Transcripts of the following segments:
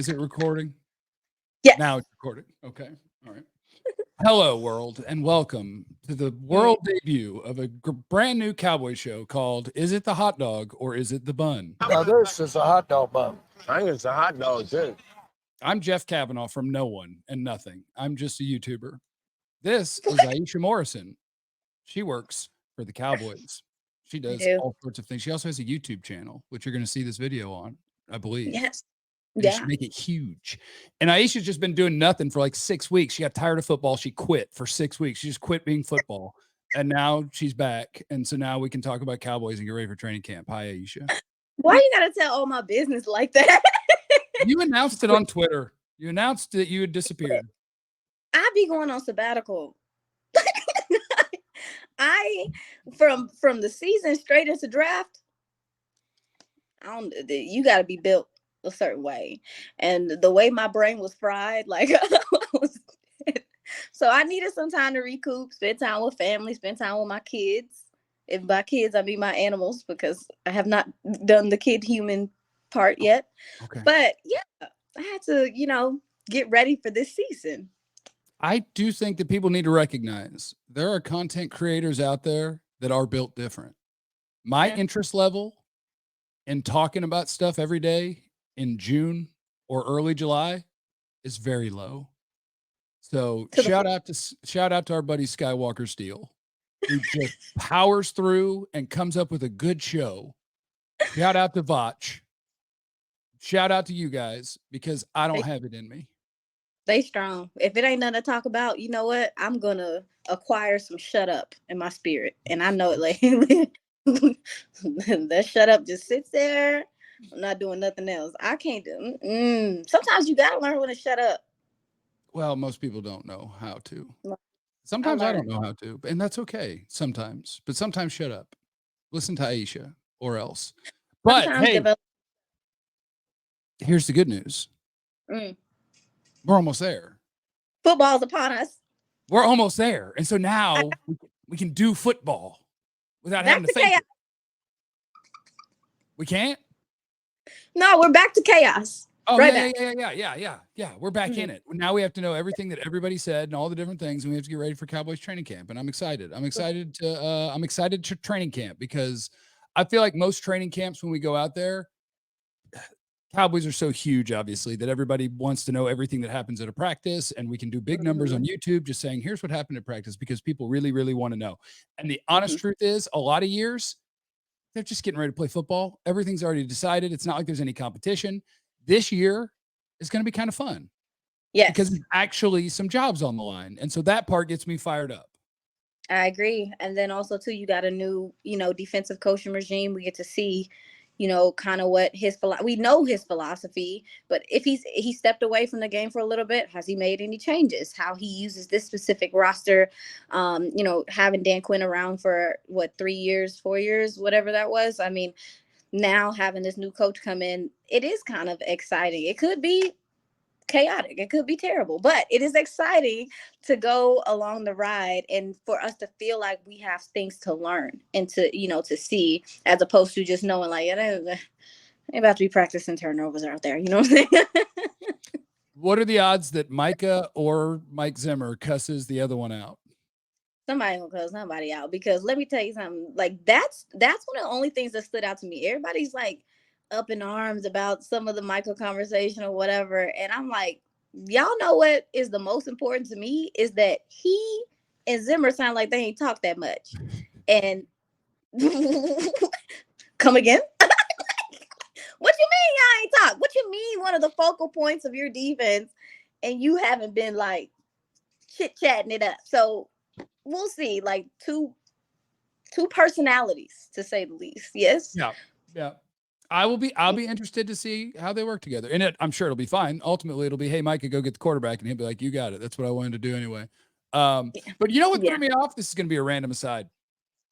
Is it recording? Yes. Now it's recording. Okay. All right. Hello, world, and welcome to the world debut of a brand new cowboy show called Is It the Hot Dog or Is It the Bun? Now this is a hot dog bun. I think it's a hot dog too. I'm Jeff Cavanaugh from No One and Nothing. I'm just a YouTuber. This is Iisha Morrison. She works for the Cowboys. She I does do. all sorts of things. She also has a YouTube channel, which you're going to see this video on, I believe. Yes. And you Yeah. should make it huge. And Aisha's just been doing nothing for like 6 weeks. She got tired of football. She quit for 6 weeks. She just quit being football. And now she's back. And so now we can talk about Cowboys and get ready for training camp. Hi, Iisha. Why you gotta tell all my business like that? You announced it on Twitter. You announced that you had disappeared. I be going on sabbatical. I from the season straight into draft. You got to be built a certain way, and the way my brain was fried, like so I needed some time to recoup, spend time with family, spend time with my kids. If by kids I mean my animals, because I have not done the kid human part yet. Okay. But yeah, I had to, get ready for this season. I do think that people need to recognize there are content creators out there that are built different. My interest level in talking about stuff every day in June or early July is very low. So shout out to our buddy Skywalker Steel, who just powers through and comes up with a good show. Shout out to Vach. Shout out to you guys, because I don't have it in me. They strong. If it ain't nothing to talk about, you know what? I'm gonna acquire some shut up in my spirit, and I know it. Like that shut up just sits there. I'm not doing nothing else. I can't do. Sometimes you gotta learn when to shut up. Well, most people don't know how to. Sometimes I don't know how to, and that's okay. Sometimes, but sometimes shut up. Listen to Aisha or else. But hey, here's the good news. We're almost there. Football's upon us. We're almost there. And so now we can do football without having to think. We can't? No, we're back to chaos. Oh, right yeah. We're back in it. Now we have to know everything that everybody said and all the different things, and we have to get ready for Cowboys training camp. And I'm excited. I'm excited to training camp, because I feel like most training camps, when we go out there, Cowboys are so huge, obviously, that everybody wants to know everything that happens at a practice, and we can do big numbers on YouTube just saying, here's what happened at practice, because people really, really want to know. And the honest truth is, a lot of years, they're just getting ready to play football. Everything's already decided. It's not like there's any competition. This year is going to be kind of fun. Yes. Because there's actually some jobs on the line. And so that part gets me fired up. I agree. And then also, too, you got a new, defensive coaching regime. We get to see kind of what we know his philosophy, but if he stepped away from the game for a little bit, has he made any changes? How he uses this specific roster, having Dan Quinn around for 3 years, 4 years, whatever that was. I mean, now having this new coach come in, it is kind of exciting. It could be chaotic, it could be terrible, but it is exciting to go along the ride and for us to feel like we have things to learn and to see, as opposed to just knowing like ain't about to be practicing turnovers out there. You know what I'm saying? What are the odds that Micah or Mike Zimmer cusses the other one out? Somebody will cuss somebody out, because let me tell you something. Like that's one of the only things that stood out to me. Everybody's like up in arms about some of the Michael conversation or whatever. And I'm like, y'all know what is the most important to me is that he and Zimmer sound like they ain't talk that much. And come again? What you mean y'all ain't talk? What you mean one of the focal points of your defense and you haven't been like chit-chatting it up? So we'll see, like two personalities, to say the least. Yes. Yeah. I'll be interested to see how they work together. And I'm sure it'll be fine. Ultimately, it'll be, hey, Micah, go get the quarterback. And he'll be like, you got it. That's what I wanted to do anyway. But you know what threw me off? This is going to be a random aside.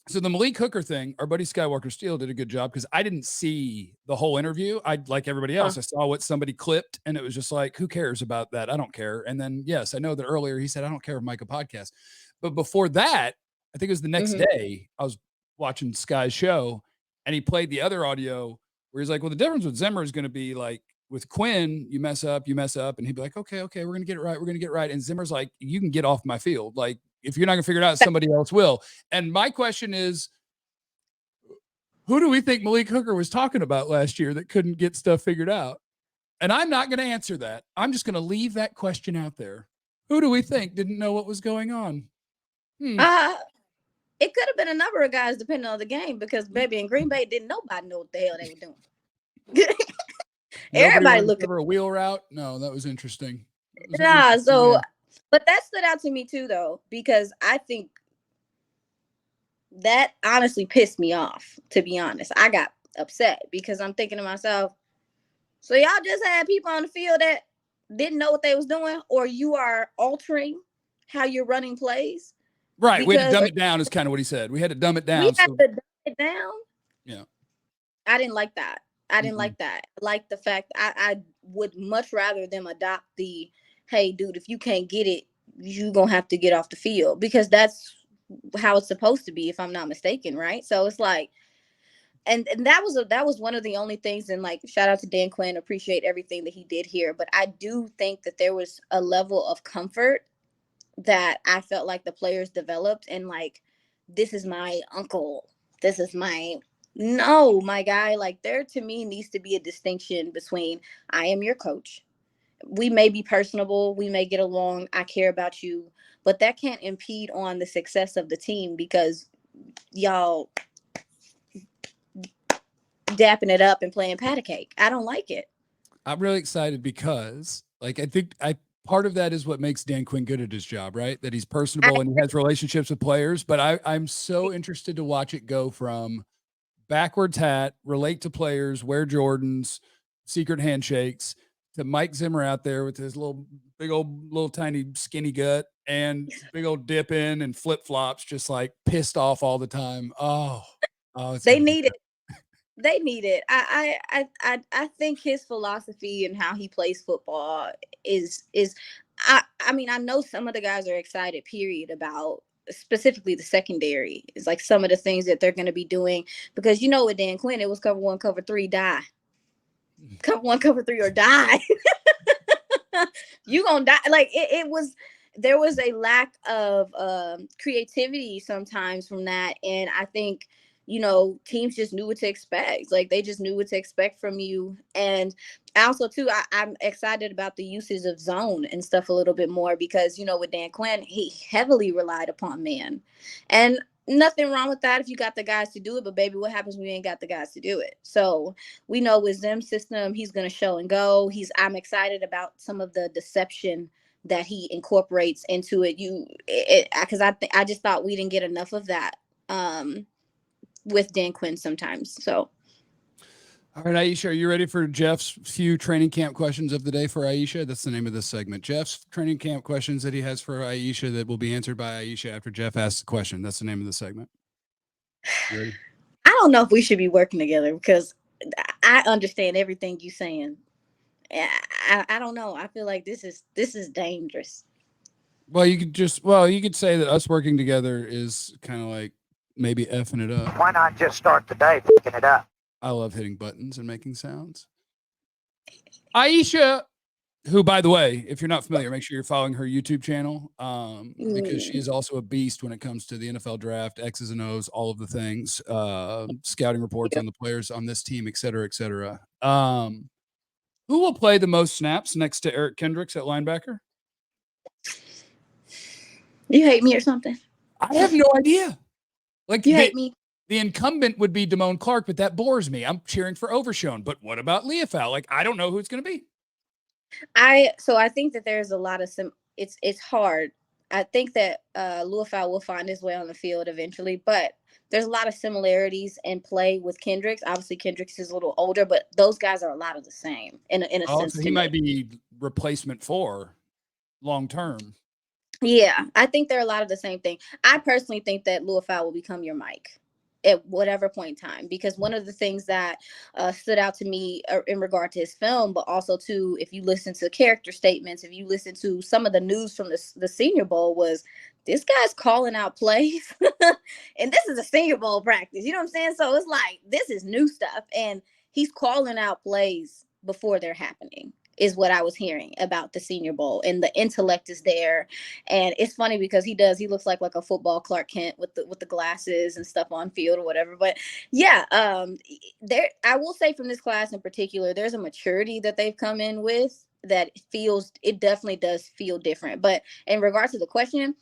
So the Malik Hooker thing, our buddy Skywalker Steel did a good job, because I didn't see the whole interview. Like everybody else, I saw what somebody clipped, and it was just like, who cares about that? I don't care. And then, yes, I know that earlier he said, I don't care if Micah podcast. But before that, I think it was the next day, I was watching Sky's show, and he played the other audio where he's like, well, the difference with Zimmer is going to be like, with Quinn, you mess up, and he'd be like, okay, we're going to get it right. We're going to get it right. And Zimmer's like, you can get off my field. Like, if you're not going to figure it out, somebody else will. And my question is, who do we think Malik Hooker was talking about last year that couldn't get stuff figured out? And I'm not going to answer that. I'm just going to leave that question out there. Who do we think didn't know what was going on? It could have been a number of guys depending on the game, because baby in Green Bay didn't nobody know what the hell they were doing. Everybody looking for a wheel route. No, that was interesting. But that stood out to me too, though, because I think that honestly pissed me off, to be honest. I got upset because I'm thinking to myself, so y'all just had people on the field that didn't know what they was doing, or you are altering how you're running plays? Right. We had to dumb it down is kind of what he said. We had to dumb it down. We had to dumb it down? Yeah. I didn't like that. I didn't like that. I like the fact I would much rather them adopt the, hey, dude, if you can't get it, you're going to have to get off the field, because that's how it's supposed to be, if I'm not mistaken, right? So it's like, and that was one of the only things, and like, shout out to Dan Quinn, appreciate everything that he did here. But I do think that there was a level of comfort that I felt like the players developed, and like, this is my uncle. This is my guy. Like, there to me needs to be a distinction between, I am your coach. We may be personable. We may get along. I care about you, but that can't impede on the success of the team, because y'all dapping it up and playing patty cake. I don't like it. I'm really excited because, like, I think part of that is what makes Dan Quinn good at his job, right? That he's personable and he has relationships with players. But I'm so interested to watch it go from backwards hat, relate to players, wear Jordans, secret handshakes, to Mike Zimmer out there with his little tiny skinny gut and big old dip in and flip flops, just like pissed off all the time. Oh, they need it. They need it. I think his philosophy and how he plays football is I mean, I know some of the guys are excited, period, about specifically the secondary. It's like some of the things that they're going to be doing, because you know, with Dan Quinn, it was cover 1, cover 3, die. Cover 1, cover 3, or die. You gonna die. Like, there was a lack of creativity sometimes from that, and I think, you know, teams just knew what to expect. Like, they just knew what to expect from you. And also too, I'm excited about the usage of zone and stuff a little bit more, because, you know, with Dan Quinn, he heavily relied upon man, and nothing wrong with that if you got the guys to do it. But baby, what happens when you ain't got the guys to do it? So we know with Zim's system, he's going to show and go. I'm excited about some of the deception that he incorporates into it. Because I just thought we didn't get enough of that with Dan Quinn sometimes. So, all right, Iisha, are you ready for Jeff's few training camp questions of the day for Iisha? That's the name of this segment. Jeff's training camp questions that he has for Iisha that will be answered by Iisha after Jeff asks the question. That's the name of the segment. You ready? I don't know if we should be working together, because I understand everything you're saying. I don't know. I feel like this is dangerous. Well, you could say that us working together is kind of like maybe effing it up. Why not just start the day picking it up? I love hitting buttons and making sounds. Iisha, who, by the way, if you're not familiar, make sure you're following her YouTube channel, because she is also a beast when it comes to the NFL draft, X's and O's, all of the things, scouting reports on the players on this team, et cetera, et cetera. Who will play the most snaps next to Eric Kendricks at linebacker? You hate me or something? I have no idea. Like, you hate me? The incumbent would be Damone Clark, but that bores me. I'm cheering for Overshown. But what about Leofau? Like, I don't know who it's going to be. I think that there's a lot of it's hard. I think that Leofau will find his way on the field eventually, but there's a lot of similarities in play with Kendricks. Obviously, Kendricks is a little older, but those guys are a lot of the same in a sense. So he might be replacement for long term. Yeah, I think they're a lot of the same thing. I personally think that Leofau will become your Mike at whatever point in time, because one of the things that stood out to me in regard to his film, but also too, if you listen to character statements, if you listen to some of the news from the Senior Bowl, was this guy's calling out plays. And this is a Senior Bowl practice, you know what I'm saying? So it's like, this is new stuff, and he's calling out plays before they're happening, is what I was hearing about the Senior Bowl, and the intellect is there. And it's funny because he looks like a football Clark Kent with the glasses and stuff on field or whatever. But yeah, there, I will say from this class in particular, there's a maturity that they've come in with that it definitely does feel different. But in regards to the question,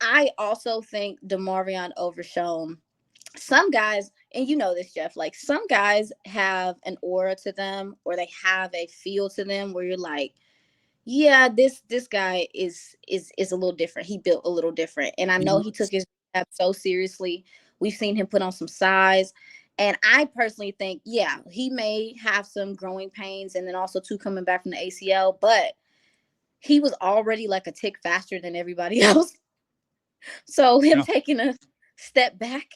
I also think DeMarvion overshone some guys. And you know this, Jeff, like some guys have an aura to them, or they have a feel to them where you're like, yeah, this guy is a little different. He built a little different. And I know he took his rehab so seriously. We've seen him put on some size. And I personally think, yeah, he may have some growing pains, and then also too coming back from the ACL, but he was already like a tick faster than everybody else. So him taking a step back,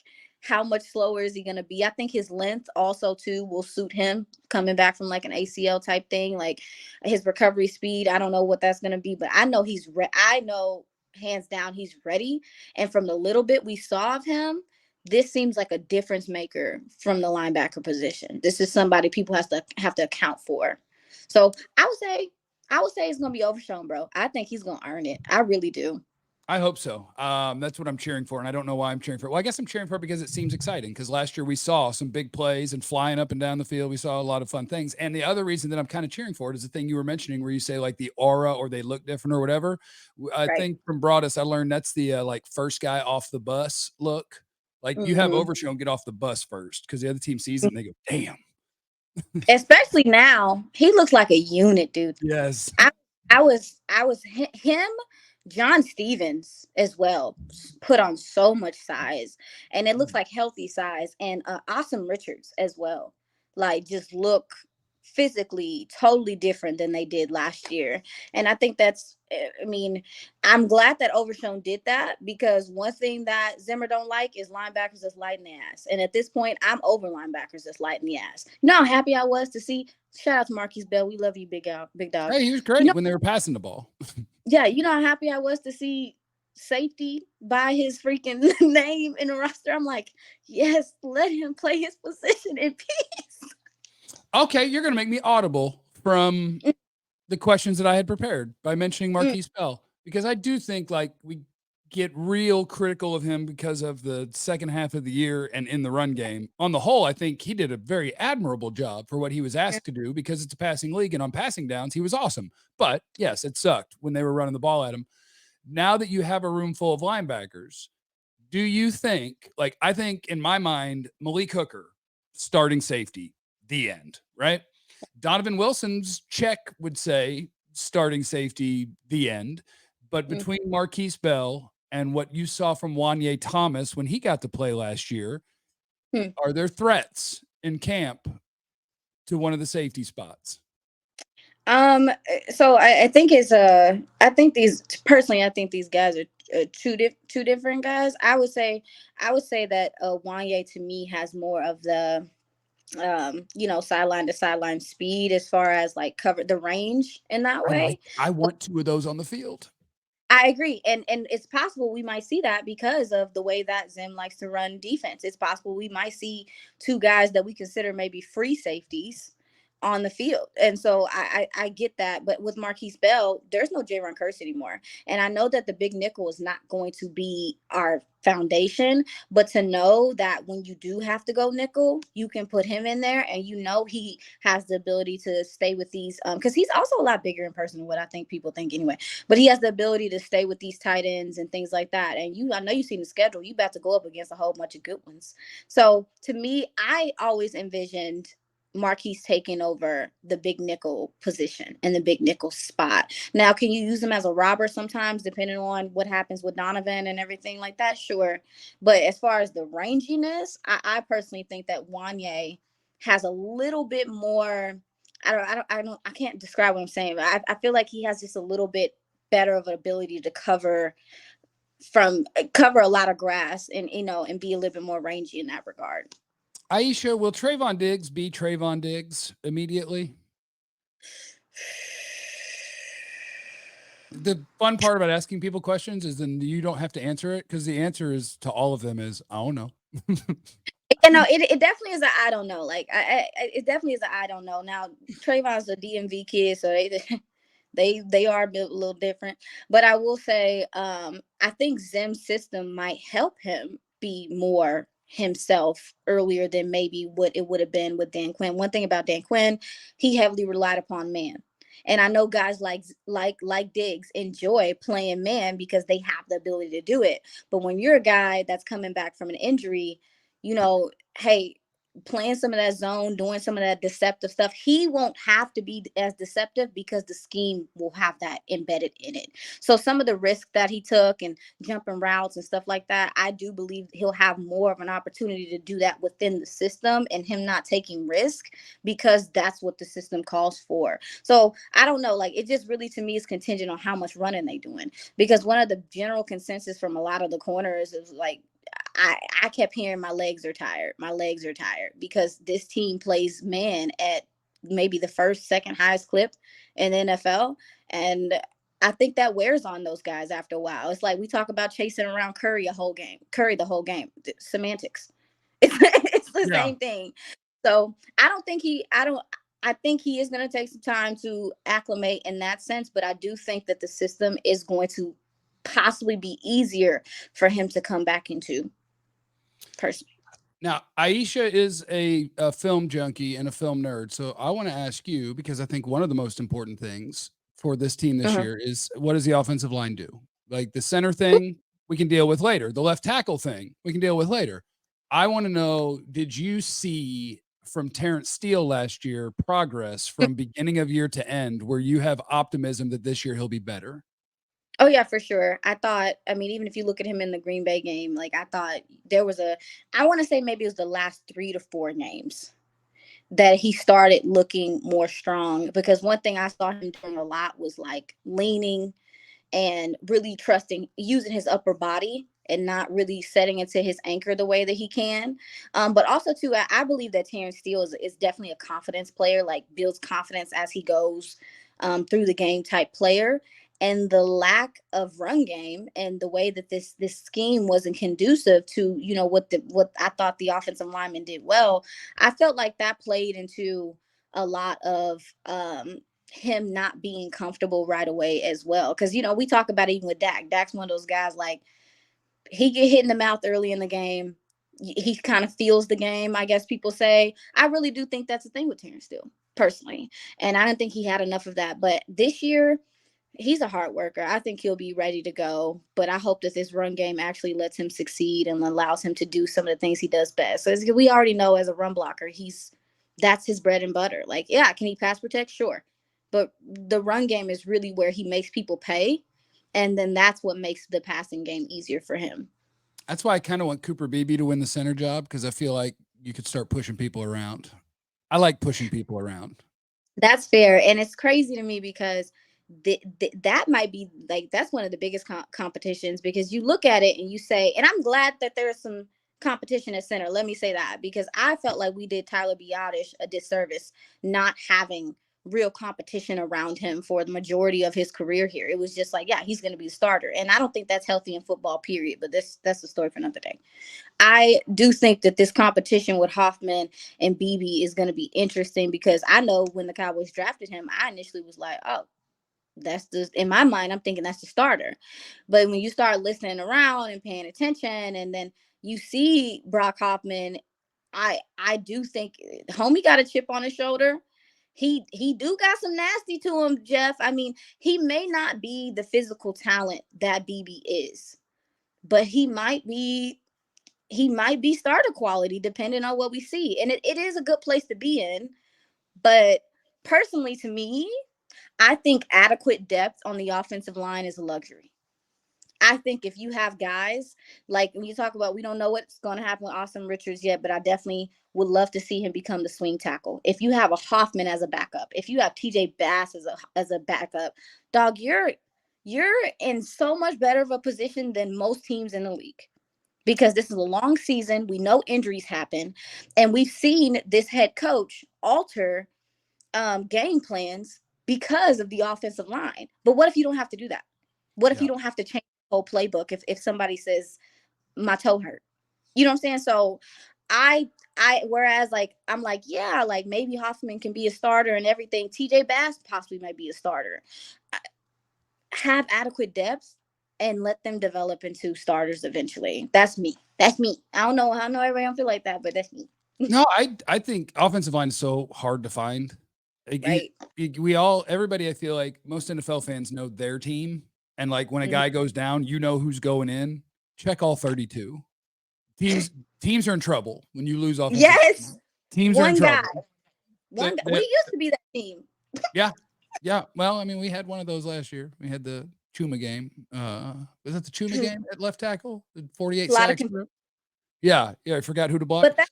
how much slower is he going to be? I think his length also too will suit him coming back from like an ACL type thing, like his recovery speed. I don't know what that's going to be, but I know I know hands down he's ready. And from the little bit we saw of him, this seems like a difference maker from the linebacker position. This is somebody people have to account for. So I would say it's going to be overshown, bro. I think he's going to earn it. I really do. I hope so. That's what I'm cheering for, and I don't know why I'm cheering for it. Well, I guess I'm cheering for it because it seems exciting, because last year we saw some big plays and flying up and down the field. We saw a lot of fun things. And the other reason that I'm kind of cheering for it is the thing you were mentioning where you say like the aura or they look different or whatever. I think from Broadus, I learned that's the like first guy off the bus look. Like you have Overshown get off the bus first because the other team sees it and they go, damn. Especially now, he looks like a unit, dude. Yes. I was him. John Stevens as well put on so much size, and it looks like healthy size. And Awesome Richards as well, like just look physically totally different than they did last year. And I think I mean, I'm glad that Overshown did that, because one thing that Zimmer don't like is linebackers that's light in the ass. And at this point, I'm over linebackers that's light in the ass. You know how happy I was to see, shout out to Marquise Bell. We love you, big dog. Hey, he was great when they were passing the ball. Yeah, you know how happy I was to see safety by his freaking name in the roster. I'm like, yes, let him play his position in peace. Okay, you're going to make me audible from the questions that I had prepared by mentioning Marquise Bell, because I do think like we get real critical of him because of the second half of the year and in the run game. On the whole, I think he did a very admirable job for what he was asked to do, because it's a passing league, and on passing downs, he was awesome. But yes, it sucked when they were running the ball at him. Now that you have a room full of linebackers, do you think, like, I think in my mind, Malik Hooker, starting safety, the end, right? Donovan Wilson's check would say starting safety, the end. But between Marquise Bell and what you saw from Wanye Thomas when he got to play last year, are there threats in camp to one of the safety spots? So I think I think these guys are two different guys. I would say that Wanye to me has more of the sideline to sideline speed as far as like cover the range in that way. I want two of those on the field. I agree. And it's possible we might see that because of the way that Zim likes to run defense. It's possible we might see two guys that we consider maybe free safeties on the field. And so I get that. But with Marquise Bell, there's no J. Ron Curse anymore. And I know that the big nickel is not going to be our foundation, but to know that when you do have to go nickel, you can put him in there, and you know he has the ability to stay with these because he's also a lot bigger in person than what I think people think anyway, but he has the ability to stay with these tight ends and things like that. And I know you've seen the schedule, you about to go up against a whole bunch of good ones. So to me, I always envisioned Marquise taking over the big nickel position and the big nickel spot. Now, can you use him as a robber sometimes, depending on what happens with Donovan and everything like that? Sure. But as far as the ranginess, I personally think that Wanye has a little bit more. I can't describe what I'm saying, but I feel like he has just a little bit better of an ability to cover a lot of grass and be a little bit more rangy in that regard. Iisha, will Trayvon Diggs be Trayvon Diggs immediately? The fun part about asking people questions is then you don't have to answer it, because the answer is to all of them is, I don't know. no, it definitely is a I don't know. Like it definitely is a I don't know. Now Trayvon's a DMV kid, so they are a little different. But I will say, I think Zim's system might help him be more himself earlier than maybe what it would have been with Dan Quinn. One thing about Dan Quinn, he heavily relied upon man. And I know guys like Diggs enjoy playing man because they have the ability to do it. But when you're a guy that's coming back from an injury, hey, playing some of that zone, doing some of that deceptive stuff, he won't have to be as deceptive because the scheme will have that embedded in it. So some of the risk that he took and jumping routes and stuff like that, I do believe he'll have more of an opportunity to do that within the system and him not taking risk because that's what the system calls for. So I don't know, like it just really to me is contingent on how much running they doing, because one of the general consensus from a lot of the corners is like, I kept hearing my legs are tired. My legs are tired because this team plays man at maybe the first, second highest clip in the NFL. And I think that wears on those guys after a while. It's like we talk about chasing around Curry the whole game. Semantics. It's the Yeah. same thing. So I think he is going to take some time to acclimate in that sense, but I do think that the system is going to possibly be easier for him to come back into personally. Now, Iisha is a film junkie and a film nerd. So I want to ask you, because I think one of the most important things for this team this Uh-huh. year is what does the offensive line do? Like the center thing, we can deal with later. The left tackle thing, we can deal with later. I want to know, did you see from Terrence Steele last year progress from beginning of year to end where you have optimism that this year he'll be better? Oh yeah, for sure. I mean, even if you look at him in the Green Bay game, like I thought there was I want to say maybe it was the last 3 to 4 games that he started looking more strong, because one thing I saw him doing a lot was like leaning and really trusting, using his upper body and not really setting into his anchor the way that he can. But also too, I believe that Terrence Steele is definitely a confidence player, like builds confidence as he goes through the game type player. And the lack of run game and the way that this scheme wasn't conducive to, what I thought the offensive lineman did well, I felt like that played into a lot of him not being comfortable right away as well. Because we talk about it even with Dak. Dak's one of those guys, like he get hit in the mouth early in the game. He kind of feels the game, I guess people say. I really do think that's the thing with Terrence Steele, personally. And I didn't think he had enough of that. But this year, he's a hard worker. I think he'll be ready to go. But I hope that this run game actually lets him succeed and allows him to do some of the things he does best. So we already know as a run blocker, that's his bread and butter. Like, yeah, can he pass protect? Sure. But the run game is really where he makes people pay. And then that's what makes the passing game easier for him. That's why I kind of want Cooper Beebe to win the center job, because I feel like you could start pushing people around. I like pushing people around. That's fair. And it's crazy to me because that might be like, that's one of the biggest competitions, because you look at it and you say, and I'm glad that there's some competition at center. Let me say that, because I felt like we did Tyler Biadasz a disservice not having real competition around him for the majority of his career here. It was just like, yeah, he's going to be the starter. And I don't think that's healthy in football, period. But that's the story for another day. I do think that this competition with Hoffman and Beebe is going to be interesting, because I know when the Cowboys drafted him, I initially was like, oh, in my mind, I'm thinking that's the starter. But when you start listening around and paying attention, and then you see Brock Hoffman, I do think homie got a chip on his shoulder. He do got some nasty to him, Jeff. I mean, he may not be the physical talent that Beebe is, but he might be starter quality depending on what we see. And it is a good place to be in. But personally, to me, I think adequate depth on the offensive line is a luxury. I think if you have guys, like when you talk about, we don't know what's going to happen with Austin Richards yet, but I definitely would love to see him become the swing tackle. If you have a Hoffman as a backup, if you have TJ Bass as a backup, dog, you're in so much better of a position than most teams in the league, because this is a long season. We know injuries happen, and we've seen this head coach alter game plans because of the offensive line. But what if you don't have to do that? What if you don't have to change the whole playbook if somebody says my toe hurt? You know what I'm saying? So whereas like I'm like, yeah, like maybe Hoffman can be a starter and everything. TJ Bass possibly might be a starter. Have adequate depth and let them develop into starters eventually. That's me. That's me. I know everybody don't feel like that, but that's me. No, I think offensive line is so hard to find. Right. Everybody, I feel like most NFL fans know their team. And like when a guy goes down, you know who's going in. Check all 32. Teams are in trouble when you lose offensive. Yes. Teams are in trouble. We used to be that team. Yeah. Yeah. Well, I mean, we had one of those last year. We had the Chuma game. Was it the Chuma game at left tackle? The 48 sacks. Yeah. I forgot who to block. But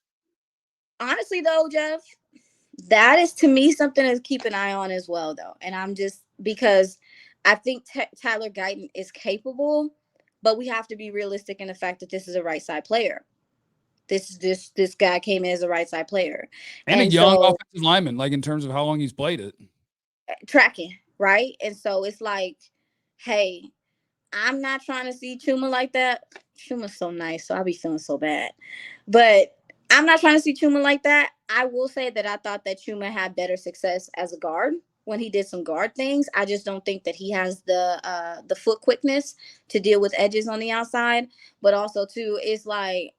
honestly, though, Jeff, that is to me something to keep an eye on as well, though. And I'm just because I think Tyler Guyton is capable, but we have to be realistic in the fact that this is a right side player. This guy came in as a right side player and a young offensive lineman, like in terms of how long he's played it. Tracking, right? And so it's like, hey, I'm not trying to see Chuma like that. Chuma's so nice, so I'll be feeling so bad. But I'm not trying to see Chuma like that. I will say that I thought that Chuma had better success as a guard when he did some guard things. I just don't think that he has the foot quickness to deal with edges on the outside. But also, too, it's like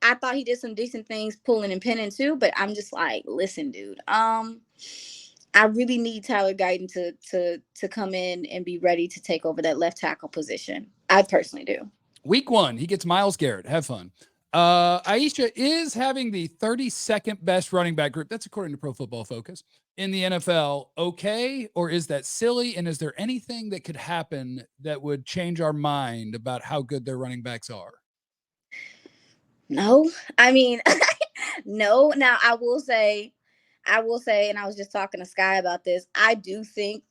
I thought he did some decent things pulling and pinning, too. But I'm just like, listen, dude, I really need Tyler Guyton to come in and be ready to take over that left tackle position. I personally do. Week 1, he gets Myles Garrett. Have fun. Iisha is having the 32nd best running back group. That's according to Pro Football Focus in the NFL. Okay, or is that silly? And is there anything that could happen that would change our mind about how good their running backs are? No, I mean, no. Now I will say, and I was just talking to Sky about this. I do think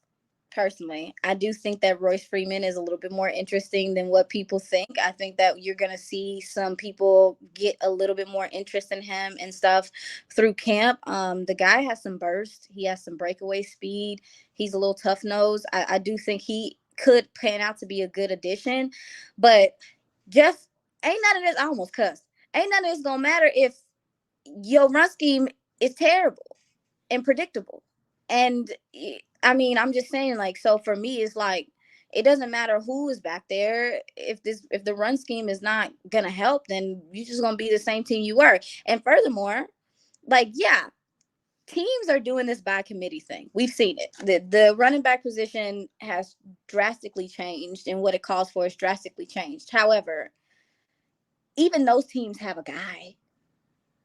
that Royce Freeman is a little bit more interesting than what people think. I think that you're going to see some people get a little bit more interest in him and stuff through camp. The guy has some burst. He has some breakaway speed. He's a little tough nose. I do think he could pan out to be a good addition. But Jeff, ain't none of this, I almost cussed. Ain't none of this going to matter if your run scheme is terrible and predictable. And I mean, I'm just saying, like, so for me, it's like, it doesn't matter who is back there. If the run scheme is not going to help, then you're just going to be the same team you were. And furthermore, like, yeah, teams are doing this by committee thing. We've seen it. The running back position has drastically changed, and what it calls for is drastically changed. However, even those teams have a guy,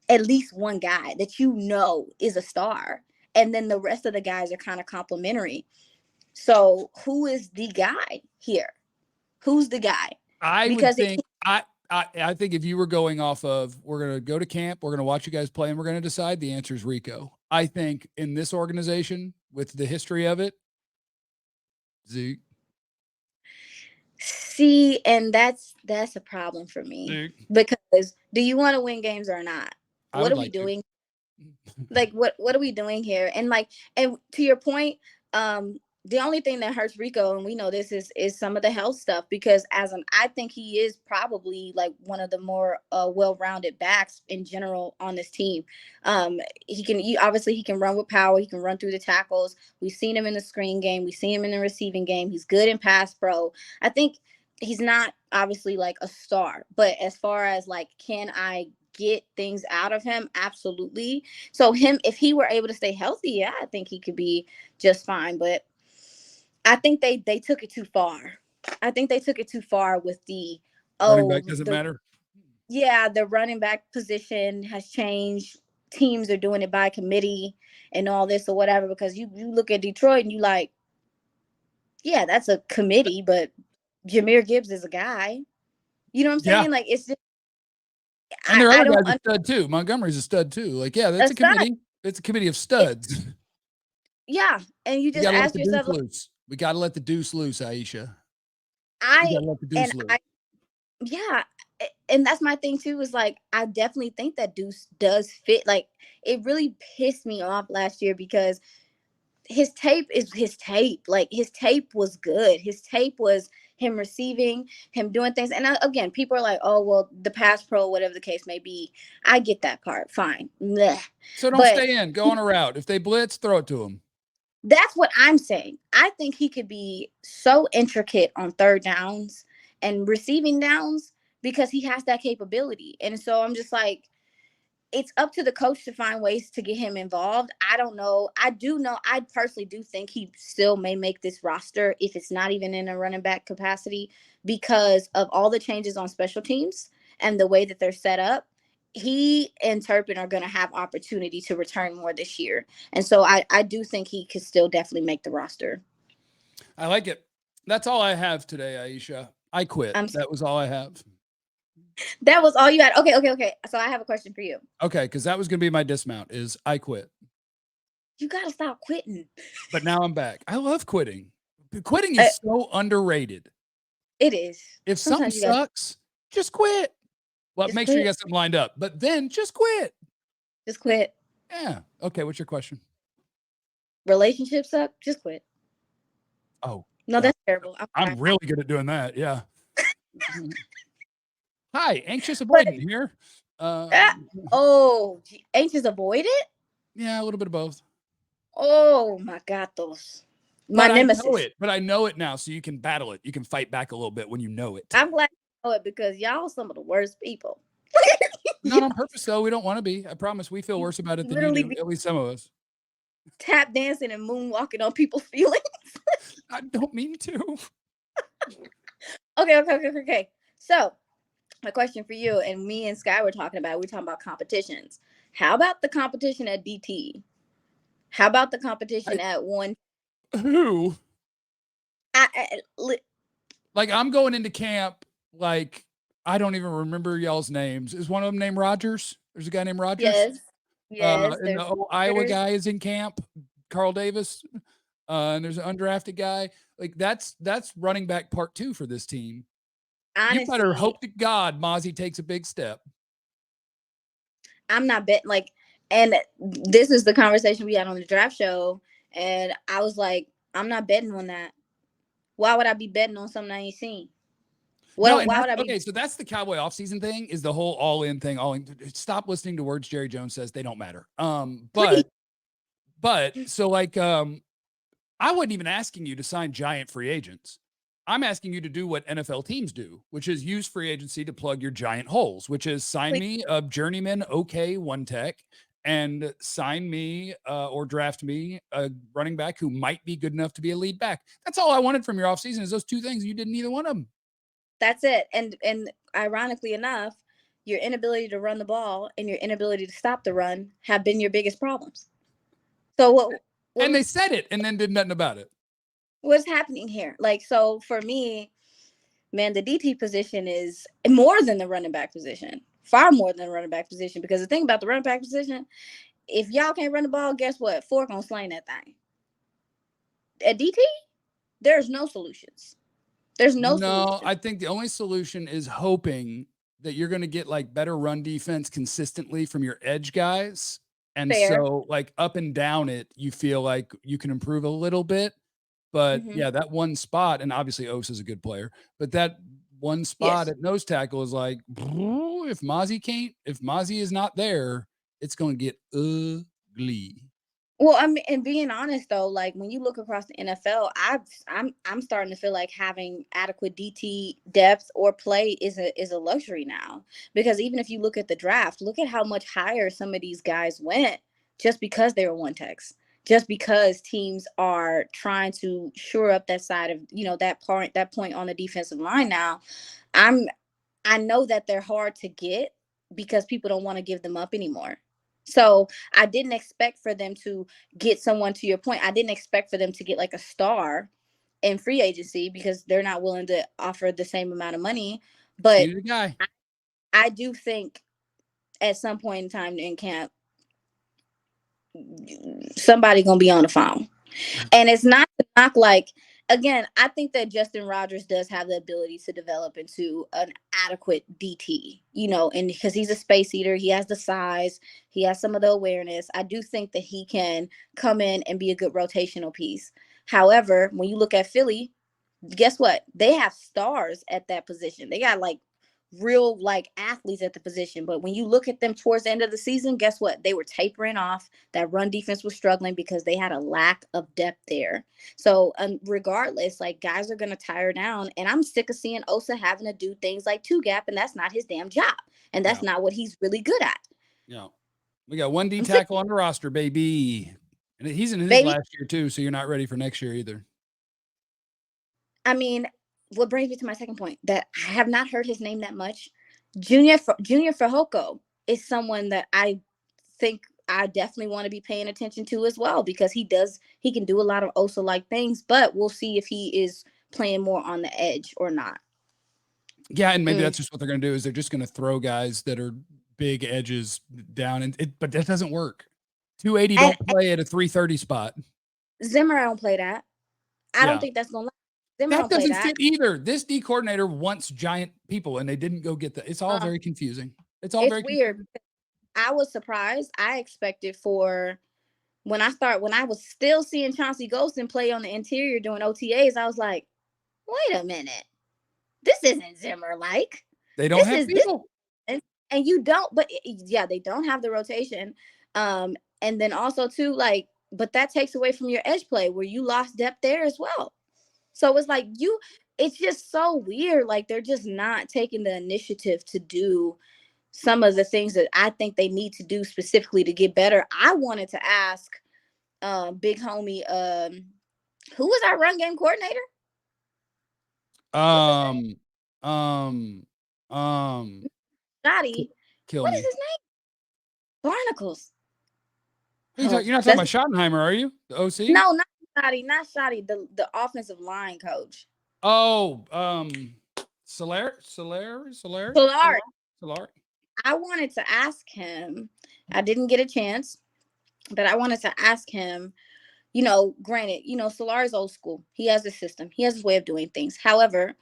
at least one guy that you know is a star. And then the rest of the guys are kind of complimentary. So who is the guy here? Who's the guy? I think if you were going off of, we're going to go to camp, we're going to watch you guys play, and we're going to decide, the answer is Rico. I think in this organization, with the history of it, Zeke. See, and that's a problem for me. Zeke. Because do you want to win games or not? What are we doing? Like, what are we doing here? And like, and to your point, the only thing that hurts Rico, and we know this, is some of the health stuff, because I think he is probably like one of the more well-rounded backs in general on this team. He can run with power. He can run through the tackles. We've seen him in the screen game. We've seen him in the receiving game. He's good in pass pro. I think he's not obviously like a star, but as far as like, can I get things out of him? Absolutely. So if he were able to stay healthy, yeah, I think he could be just fine. But I think they took it too far. I think they took it too far with the running back doesn't matter. Yeah, the running back position has changed. Teams are doing it by committee and all this or whatever, because you look at Detroit and you like, yeah, that's a committee, but Jahmyr Gibbs is a guy. You know what I'm saying? Like, it's just, and their other guy's a stud too. Montgomery's a stud too. Like, yeah, that's a committee. It's a committee of studs. Yeah, and you just ask yourself, we got to let the deuce loose, Iisha. Yeah, and that's my thing too. Is like, I definitely think that Deuce does fit. Like, it really pissed me off last year because his tape is his tape. Like, his tape was good. His tape was him receiving, him doing things. And again, people are like, oh, well, the pass pro, whatever the case may be. I get that part. Fine. Blech. So don't But stay in. Go on a route. If they blitz, throw it to them. that's what I'm saying. I think he could be so intricate on third downs and receiving downs because he has that capability. And so I'm just like, it's up to the coach to find ways to get him involved. I don't know. I personally do think he still may make this roster if it's not even in a running back capacity because of all the changes on special teams and the way that they're set up. He and Turpin are going to have opportunity to return more this year. And so I do think he could still definitely make the roster. I like it. That's all I have today, Iisha. I quit. That was all I have. That was all you had. Okay. So I have a question for you. Okay, because that was going to be my dismount is I quit. You got to stop quitting. But now I'm back. I love quitting. Quitting is so underrated. It is. If something sucks, just quit. Well, make sure you got something lined up. But then just quit. Just quit. Yeah. Okay, what's your question? Relationships suck? Just quit. Oh. No, that's terrible. I'm really good at doing that. Yeah. Hi, anxious avoidant here. Anxious avoidant? Yeah, a little bit of both. Oh my God, those. My nemesis. I know it now, so you can battle it. You can fight back a little bit when you know it. I'm glad you know it because y'all some of the worst people. Not on purpose, though. We don't want to be. I promise we feel worse about it than you do, at least some of us. Tap dancing and moonwalking on people's feelings. I don't mean to. Okay. So, my question for you, and me and Sky were talking about competitions. How about the competition at DT? How about the competition at one? Who? Like, I'm going into camp, like, I don't even remember y'all's names. Is one of them named Rogers? There's a guy named Rogers? Yes. And the Iowa guy is in camp, Carl Davis. And there's an undrafted guy. Like, that's running back part 2 for this team. Honestly, you better hope to God Mozzie takes a big step. I'm not betting, and this is the conversation we had on the draft show, and I was like, I'm not betting on that. Why would I be betting on something I ain't seen? Why would I be? Okay, so that's the Cowboy offseason thing, is the whole all-in thing. Stop listening to words Jerry Jones says. They don't matter. But so I wasn't even asking you to sign giant free agents. I'm asking you to do what NFL teams do, which is use free agency to plug your giant holes, which is sign me a journeyman one tech and sign me or draft me a running back who might be good enough to be a lead back. That's all I wanted from your offseason is those 2 things. You did neither one of them. That's it. And ironically enough, your inability to run the ball and your inability to stop the run have been your biggest problems. So what and they said it and then did nothing about it. What's happening here? So for me, man, the DT position is more than the running back position, far more than the running back position. Because the thing about the running back position, if y'all can't run the ball, guess what? Fork gonna slang that thing. At DT, there's no solutions. There's no solution. I think the only solution is hoping that you're going to get better run defense consistently from your edge guys. And so up and down it, you feel like you can improve a little bit. But yeah, that one spot, and obviously Ose is a good player, but that one spot at nose tackle is if Mozzie is not there, it's going to get ugly. Well, I mean, and being honest though, when you look across the NFL, I'm starting to feel like having adequate DT depth or play is a luxury now. Because even if you look at the draft, look at how much higher some of these guys went just because they were one techs. Just because teams are trying to shore up that side of, that point on the defensive line now, I know that they're hard to get because people don't want to give them up anymore. So I didn't expect for them to get someone, to your point, I didn't expect for them to get a star in free agency because they're not willing to offer the same amount of money. But I do think at some point in time in camp, somebody gonna be on the phone. And it's not to knock again, I think that Justin Rogers does have the ability to develop into an adequate DT, and because he's a space eater, he has the size, he has some of the awareness. I do think that he can come in and be a good rotational piece. However, when you look at Philly, guess what? They have stars at that position. They got like real like athletes at the position. But when you look at them towards the end of the season, guess what? They were tapering off. That run defense was struggling because they had a lack of depth there. So regardless, like guys are going to tire down. And I'm sick of seeing Osa having to do things like two gap, and that's not his damn job. And that's not what he's really good at. Yeah. We got one D tackle on the roster, baby. And he's in his last year too, so you're not ready for next year either. I mean, what brings me to my second point, that I have not heard his name that much. Junior Fehoko is someone that I think I definitely want to be paying attention to as well, because he can do a lot of Osa-like things, but we'll see if he is playing more on the edge or not. Yeah, and maybe that's just what they're going to do, is they're just going to throw guys that are big edges down, but that doesn't work. 280 don't play at a 330 spot. Zimmer don't play that. I don't think that's going to last. That doesn't fit either. This D coordinator wants giant people, and they didn't go get that. It's all very confusing. It's very weird. Confusing. I was surprised. I expected for when I was still seeing Chauncey Golston play on the interior doing OTAs, I was like, wait a minute. This isn't Zimmer like. They don't have people. And you don't, but yeah, they don't have the rotation. And then also too, like, but that takes away from your edge play where you lost depth there as well. So it's like it's just so weird. Like they're just not taking the initiative to do some of the things that I think they need to do specifically to get better. I wanted to ask big homie, who was our run game coordinator? Scotty. What is his name? Barnacles. You're not talking about Schottenheimer, are you? The OC? No, not Scotty, the offensive line coach. Oh, Solari. I wanted to ask him. I didn't get a chance, but I wanted to ask him, granted, Solari's old school. He has a system. He has his way of doing things. However,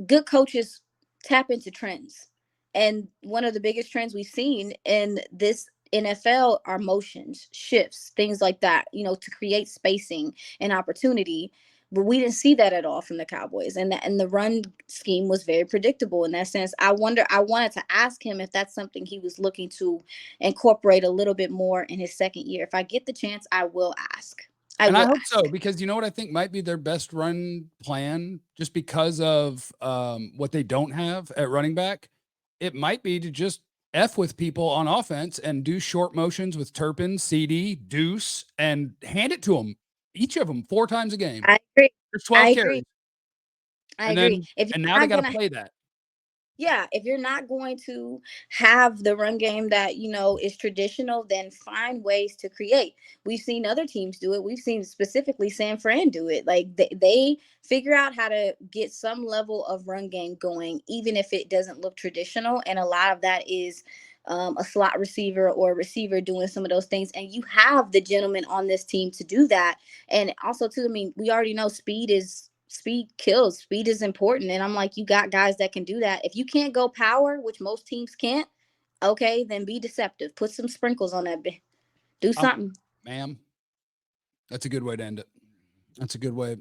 good coaches tap into trends. And one of the biggest trends we've seen in this NFL are motions, shifts, things like that, to create spacing and opportunity. But we didn't see that at all from the Cowboys. And the run scheme was very predictable in that sense. I wanted to ask him if that's something he was looking to incorporate a little bit more in his second year. If I get the chance, I will ask. I hope so, because you know what I think might be their best run plan, just because of what they don't have at running back. It might be to just F with people on offense and do short motions with Turpin, CD, Deuce, and hand it to them. Each of them 4 times a game. I agree. There's 12 carries. I agree. And now they got to play that. Yeah, if you're not going to have the run game that, is traditional, then find ways to create. We've seen other teams do it. We've seen specifically San Fran do it. Like they figure out how to get some level of run game going, even if it doesn't look traditional. And a lot of that is a slot receiver or a receiver doing some of those things. And you have the gentleman on this team to do that. And also, too, we already know speed kills. Speed is important. And I'm like, you got guys that can do that. If you can't go power, which most teams can't, okay, then be deceptive. Put some sprinkles on that. Do something. Ma'am. That's a good way to end it. That's a good way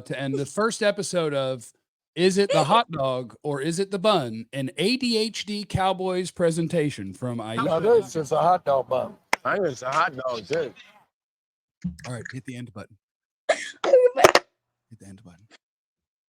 to end the first episode of Is It the Hot Dog or Is It the Bun? An ADHD Cowboys presentation from Iisha. No, this is a hot dog bun. I think it's a hot dog, too. All right, hit the end button. Hit the end button.